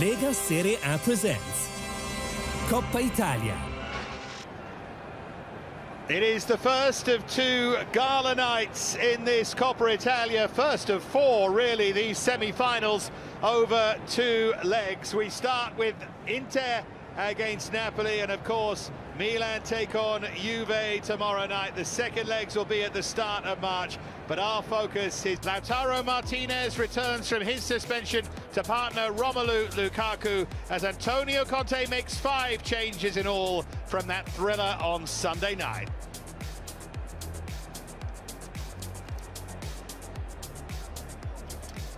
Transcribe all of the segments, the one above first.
Lega Serie A presents Coppa Italia. It is the first of two gala nights in this Coppa Italia, first of four really, these semi-finals over two legs. We start with Inter against Napoli, and of course Milan take on Juve tomorrow night. The second legs will be at the start of March, but our focus is Lautaro Martinez returns from his suspension to partner Romelu Lukaku as Antonio Conte makes 5 changes in all from that thriller on Sunday night.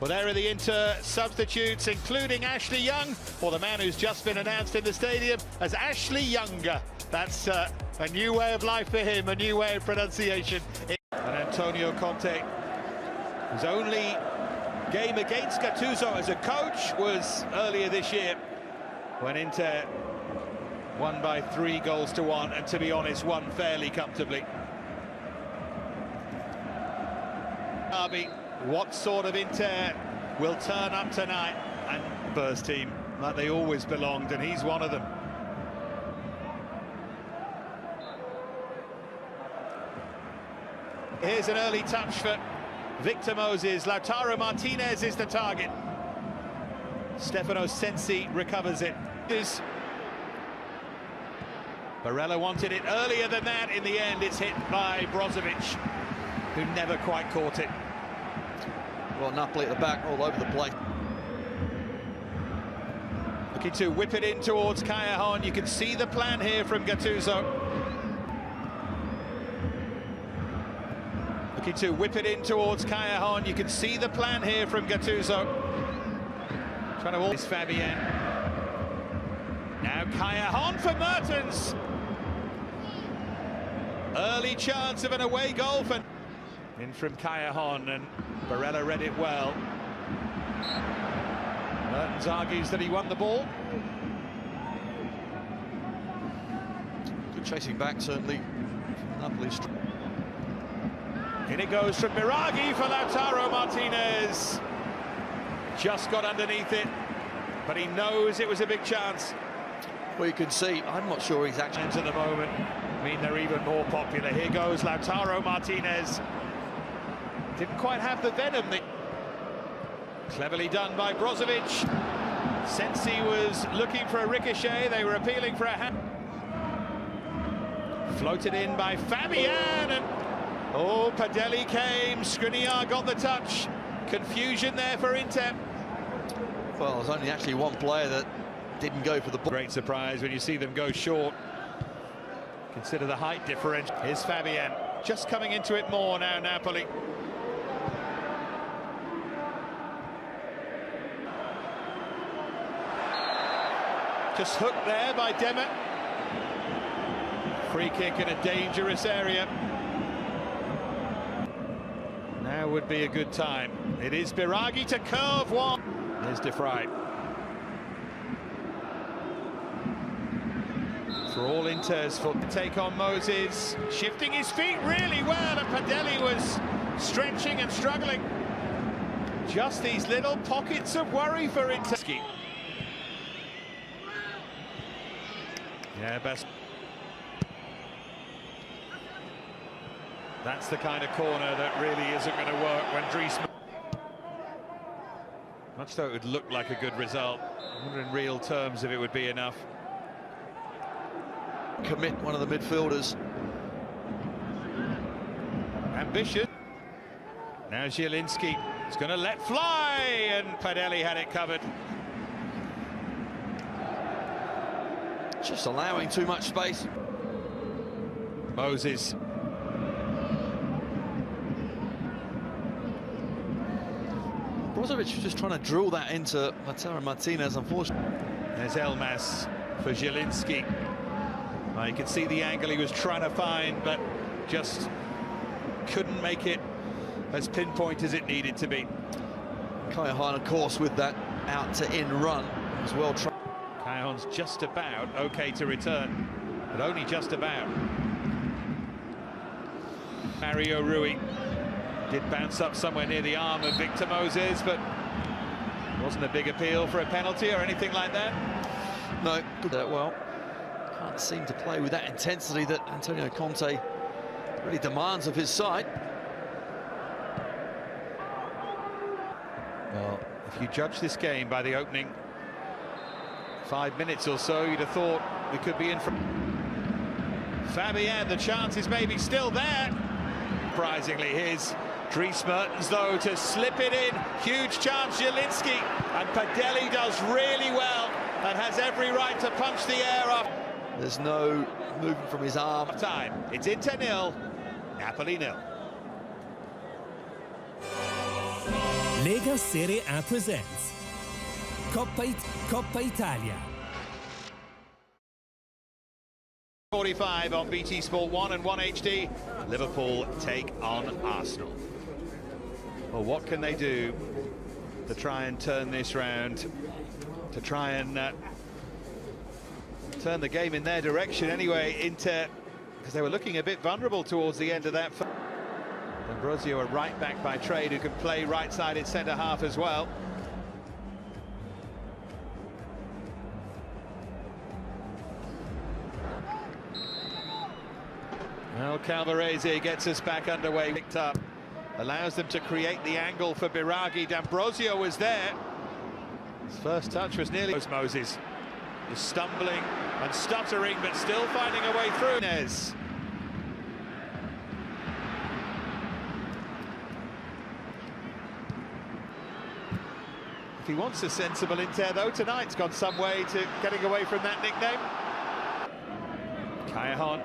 Well, there are the Inter substitutes, including Ashley Young, or the man who's just been announced in the stadium as Ashley Younger. That's a new way of life for him, a new way of pronunciation. And Antonio Conte, whose only game against Gattuso as a coach was earlier this year, when Inter won by 3-1, and to be honest, won fairly comfortably. What sort of Inter will turn up tonight? And first team, like they always belonged, and he's one of them. Here's an early touch for Victor Moses. Lautaro Martinez is the target. Stefano Sensi recovers it. Barella wanted it earlier than that. In the end, it's hit by Brozovic, who never quite caught it. Well, Napoli at the back, all over the place. Looking to whip it in towards Callejon. You can see the plan here from Gattuso. Looking to whip it in towards Callejon. You can see the plan here from Gattuso. Trying to always Fabian. Now Callejon for Mertens. Early chance of an away goal for... In from Callejon, and Barella read it well. Mertens argues that he won the ball. Good chasing back, certainly. Napoli's. In it goes from Biraghi for Lautaro Martinez. Just got underneath it, but he knows it was a big chance. Well, you can see, I'm not sure exactly. At the moment, I mean, they're even more popular. Here goes Lautaro Martinez. Didn't quite have the venom. Cleverly done by Brozovic. Sensi was looking for a ricochet. They were appealing for a hand. Floated in by Fabian, and oh, Padelli came. Skriniar got the touch. Confusion there for Inter. Well, there's only actually one player that didn't go for the ball. Great surprise when you see them go short. Consider the height differential. Here's Fabian, just coming into it more now, Napoli. Just hooked there by Demet. Free kick in a dangerous area. Now would be a good time. It is Biraghi to curve one. There's De Vrij. For all Inter's foot to take on Moses. Shifting his feet really well, and Padelli was stretching and struggling. Just these little pockets of worry for Inter. Yeah, best. That's the kind of corner that really isn't going to work when Dries... Much though it would look like a good result. I wonder in real terms if it would be enough. Commit one of the midfielders. Ambitious. Now Zielinski is going to let fly, and Padelli had it covered. Just allowing too much space. Moses. Brozovic was just trying to drill that into Lautaro Martinez, unfortunately. There's Elmas for Zielinski. You can see the angle he was trying to find, but just couldn't make it as pinpoint as it needed to be. Callejon, of course, with that out-to-in run, was well tried. Callejon's just about okay to return, but only just about. Mario Rui did bounce up somewhere near the arm of Victor Moses, but Wasn't a big appeal for a penalty or anything like that. No, good that well. Can't seem to play with that intensity that Antonio Conte really demands of his side. Well, if you judge this game by the opening 5 minutes or so, you'd have thought we could be in for Fabian. The chance is maybe still there. Surprisingly, his Dries Mertens, though, to slip it in. Huge chance, Zielinski. And Padelli does really well and has every right to punch the air off. There's no movement from his arm. Time. It's Inter 0, Napoli 0. Lega Serie A presents Coppa Italia. 45 on BT Sport 1 and 1 HD. Liverpool take on Arsenal. Well, what can they do to try and turn this round, to try and turn the game in their direction anyway? Inter, because they were looking a bit vulnerable towards the end of that. Ambrosio, a right back by trade, who can play right-sided centre-half as well. Well, Calvarese gets us back underway. Picked up, allows them to create the angle for Biraghi. D'Ambrosio was there. His first touch was nearly... Moses is stumbling and stuttering, but still finding a way through. Nez. If he wants a sensible Inter, though, tonight's gone some way to getting away from that nickname. Callahan.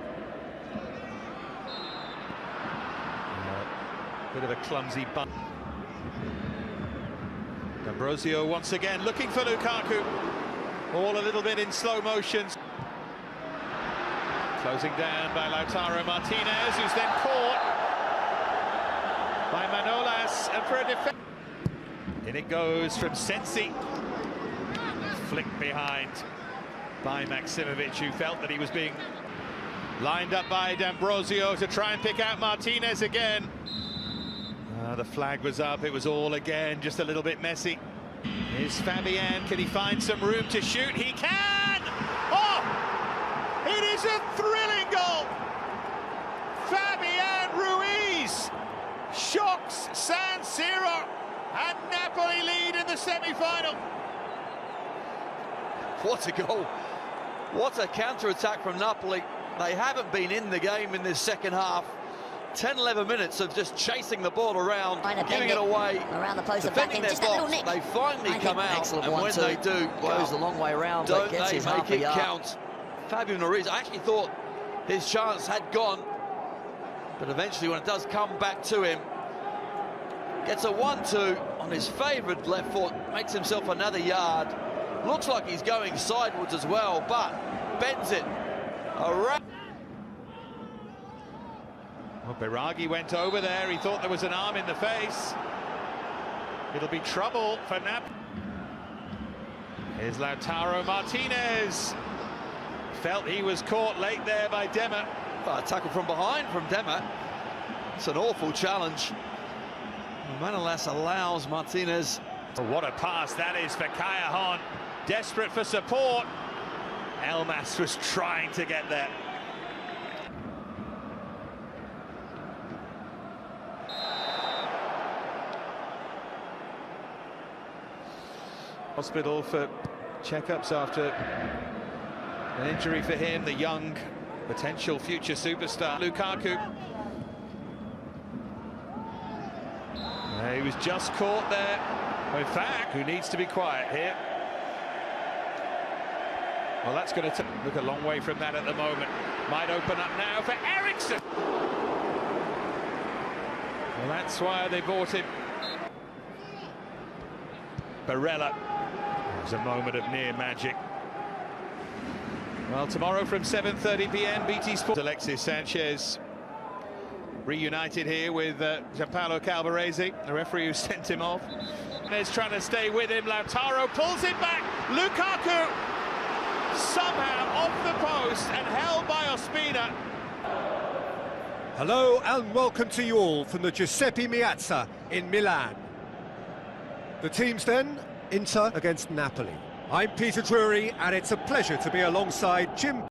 Bit of a clumsy bunt. Ambrosio once again looking for Lukaku. All a little bit in slow motion. Closing down by Lautaro Martinez, who's then caught by Manolas, and for a defense. In it goes from Sensi. Flicked behind by Maximovic, who felt that he was being lined up by D'Ambrosio to try and pick out Martinez again. The flag was up, it was all again just a little bit messy. Here's Fabian, can he find some room to shoot? He can! Oh! It is a thrilling goal! Fabian Ruiz shocks San Siro, and Napoli lead in the semi-final. What a goal. What a counter-attack from Napoli. They haven't been in the game in this second half. 10-11 minutes of just chasing the ball around, giving it away, around the post, defending their box. They finally come out, and when they do, goes the long way around. Don't they make it count? Fabian Ruiz, I actually thought his chance had gone, but eventually when it does come back to him, gets a 1-2 on his favourite left foot, makes himself another yard. Looks like he's going sideways as well, but bends it around. Well, Biraghi went over there, he thought there was an arm in the face. It'll be trouble for Nap. Here's Lautaro Martinez. Felt he was caught late there by Demmer. A tackle from behind from Demmer. It's an awful challenge. Manolas allows Martinez. Oh, what a pass that is for Callahan. Desperate for support. Elmas was trying to get there. Hospital for checkups after an injury for him, the young potential future superstar Lukaku. He was just caught there. In fact, who needs to be quiet here? Well, that's going to look a long way from that at the moment. Might open up now for Eriksson. Well, that's why they bought him. Barella. It was a moment of near magic. Well, tomorrow from 7:30 p.m, BT Sport. Alexis Sanchez reunited here with Gianpaolo Calvarese, the referee who sent him off. Is trying to stay with him. Lautaro pulls it back. Lukaku somehow off the post and held by Ospina. Hello and welcome to you all from the Giuseppe Meazza in Milan. The teams then, Inter against Napoli. I'm Peter Drury, and it's a pleasure to be alongside Jim